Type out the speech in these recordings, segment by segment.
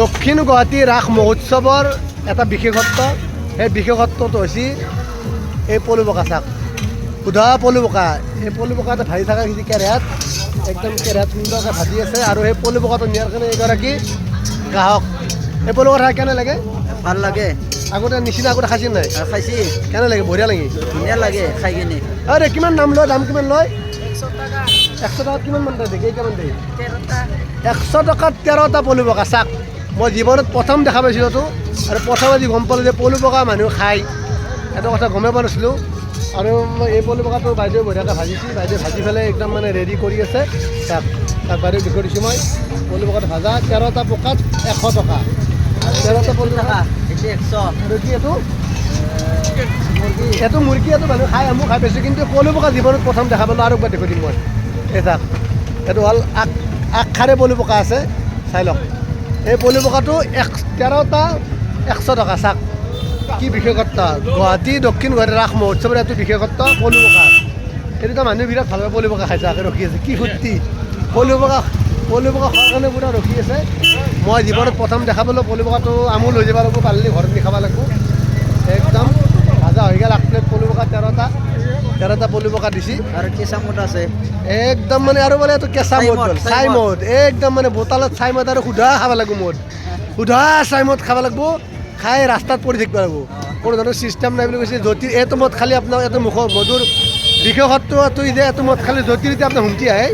দক্ষিণ গুৱাহাটী ৰাস মহোৎসৱৰ এটা বিশেষত্ব, সেই বিশেষত্বটো হৈছে এই পলু বোকা চাওক, সুধা পলু বোকা। এই পলু বোকাটো ভাজি থকা কিছু কেৰাহীত, একদম কেৰাহীত সুন্দৰকৈ ভাজি আছে। আৰু সেই পলু বোকাটো নিয়াৰ কাৰণে এগৰাকী গ্ৰাহক। এই পলু বোকা কেনে লাগে? ভাল লাগে। আগতে নিচিনা আগতে খাইছিল নাই? খাইছি। কেনে লাগে? বঢ়িয়া লাগে, ধুনীয়া লাগে খাই কিনে। আৰে কিমান দাম লয়? দাম কিমান লয়? 100 টকাত কিমান মান দিয়ে? কেইটামান দিয়ে? 100 টকাত 13টা পলু বোকা চাওক। মই জীৱনত প্ৰথম দেখা পাইছিলোঁ তো, আৰু প্ৰথম আজি গম পালোঁ যে পলু বোকা মানুহ খায়, এইটো কথা গমেই পোৱা নাছিলোঁ। আৰু মই এই পলু বোকাটো বাইদেউ বঢ়িয়াকৈ ভাজিছোঁ, বাইদেউ ভাজি পেলাই একদম মানে ৰেডি কৰি আছে। তাক বাইদেউ দেখুৱাই দিছোঁ মই। পলু বোকাটো ভাজা 13টা বোকাত 100 টকা। 13টা পলু টকা এইটো 100। আৰু কি এইটো? এইটো মুৰ্গী, এইটো মানুহ খাই, আমি খাই পাইছোঁ, কিন্তু পলু বোকা জীৱনত প্ৰথম দেখা পালোঁ। আৰু একবাৰ দেখুৱাই দিম মই। এই চাওক, এইটো হ'ল আগখাৰে পলু বোকা আছে, চাই লওক। এই পলু বোকাটো 13টা 100 টকা চাওক। কি বিশেষত্ব! গুৱাহাটী দক্ষিণ গুৱাহাটী ৰাস মহোৎসৱৰ এইটো বিশেষত্ব পলু বোকা। এইটোতো মানুহে বিৰাট ভাল পায় পলু বোকা খাইছে, আগে ৰখি আছে, কি ফূৰ্তি! পলু বোকা খোৱাৰ কাৰণে পুৰা ৰখি আছে। মই জীৱনত প্ৰথম দেখা পালোঁ পলু বোকাটো। আমো লৈ যাব লাগিব, পাৰিলে ঘৰত নি খাব লাগিব। একদম ভাজা হৈ গ'ল। 1 প্লেট পলু বোকা 13টা পলু বোকা দিছি। আৰু কেঁচা মুঠ আছে একদম মানে, আৰু মানে এইটো কেঁচা মদ, চাই মদ, একদম মানে বটালত চাই মদ আৰু সুধা খাব লাগিব। মদ সুধা চাই মদ খাব লাগিব, খাই ৰাস্তাত পৰি থাকিব লাগিব। কোনো ধৰণৰ ছিষ্টেম নাই বুলি কৈছে। যদি এইটো মদ খালি আপোনাৰ এইটো মধুৰ বিশেষত্বটো যে এইটো মদ খালি জ্যোতিৰিতে আপোনাৰ হুমটি আহে।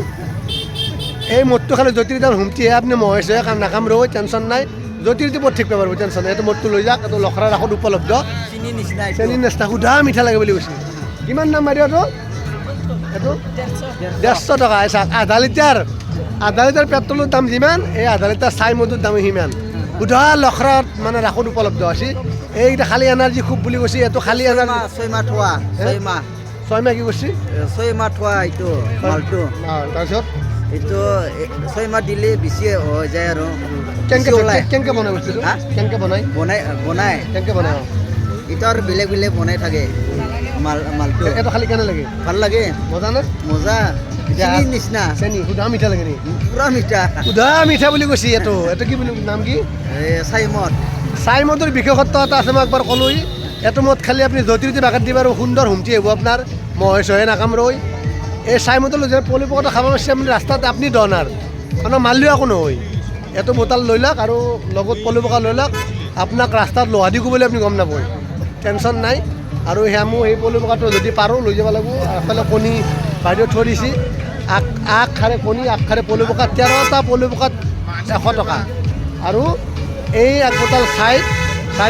এই মদটো খালি জ্যোতিৰিতে হুমটি আহে, আপুনি মহে কাৰণ নাকামৰব, টেনশ্যন নাই। জ্যোতিৰিতে পৰি থাকিব পাৰিব, টেনশ্যন নাই। এইটো মদটো লৈ যাওক, এইটো লখৰা ৰাসত উপলব্ধ। চিনি নিচিনা চেনি নেচা সুধা মিঠা লাগে বুলি কৈছে। কিমান দাম বাইদেউ এইটো? এইটো 150 টকা। চাওক, আধা লিটাৰ পেট্ৰলৰ দাম যিমান, এই আধা লিটাৰ চাই মদৰ দাম সিমান। সুধা লখৰাত মানে ৰাসত উপলব্ধ আছে। এইকেইটা খালী এনাৰ্জি খুব বুলি কৈছে। এইটো খালী এনাৰ্জি 6 মাহ থোৱা, 6 মাহ 6 মাহ কি কৈছে? 6 মাহ থোৱা এইটো মালটো। তাৰপিছত এইটো 6 মাহ দিলে বেছি হৈ যায় আৰু কেনেকৈ বনাই বস্তুটো? কেনেকৈ বনাই কেনেকৈ বনাই? এইটো আৰু বেলেগ বেলেগ বনাই থাকে মালটো। এইটো খালি কেনে লাগে? ভাল লাগে, মজা নে? মজা। চিনি নিচিনা, চেনি সুধা মিঠা লাগে নি? পুৰা মিঠা। সুধা মিঠা বুলি কৈছে। এইটো কি বুলি নাম কি? চাই মদ। চাই মদৰ বিশেষত্ব এটা আছে, মই একবাৰ ক'লোঁই। এইটো মদ খালি আপুনি জ্যোতিৰিতে বাগাত দিব আৰু সুন্দৰ হুমটি আহিব আপোনাৰ, মহে চহে নাকামৰই। এই চাই মদৰ লৈ যায় পলু বোকাটো খাব পাৰিছে আপুনি ৰাস্তাত, আপুনি দনাৰ আপোনাৰ মাৰিলেও একো নহয়। এইটো বটল লৈ লওক আৰু লগত পলু বোকা লৈ লওক, আপোনাক ৰাস্তাত লোহা দি ক'বলৈ আপুনি গম নাপায়, টেনশ্যন নাই। আৰু সেই পলু বোকাটো যদি পাৰোঁ লৈ যাব লাগিব। এফালে কণী বাইদেউ থৈ দিছে, আগখাৰে কণী, আগখাৰে পলু বোকা। 13টা পলু বোকাত 100 টকা। আৰু এই এক বটল চাই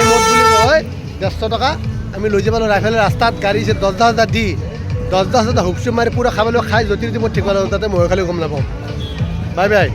মদ বুলি কয় 150 টকা। আমি লৈ যাব লাগিব। এফালে ৰাস্তাত গাড়ী 10 দি 10 হুপচুপ মাৰি পূৰা খাবলৈ খাই জ্যোতিৰিতে মই ঠিক পালোঁ, তাতে মই খালি গম নাপাওঁ। Bye bye.